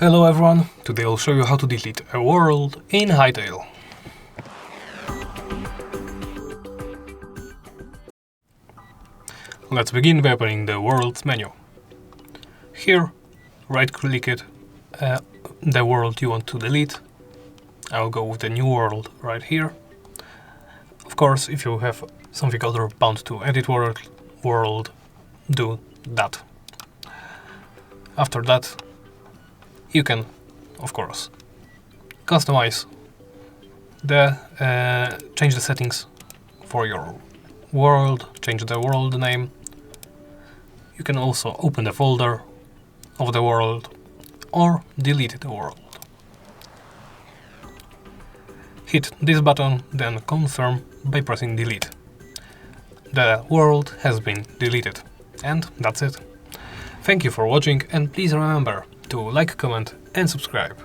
Hello everyone, today I'll show you how to delete a world in Hytale. Let's begin by opening the Worlds menu. Here, right-click it, the world you want to delete. I'll go with the new world right here. Of course, if you have something other bound to edit world, do that. After that, you can, of course, customize change the settings for your world, change the world name. You can also open the folder of the world or delete the world. Hit this button, then confirm by pressing delete. The world has been deleted. And that's it. Thank you for watching, and please remember to like, comment and subscribe.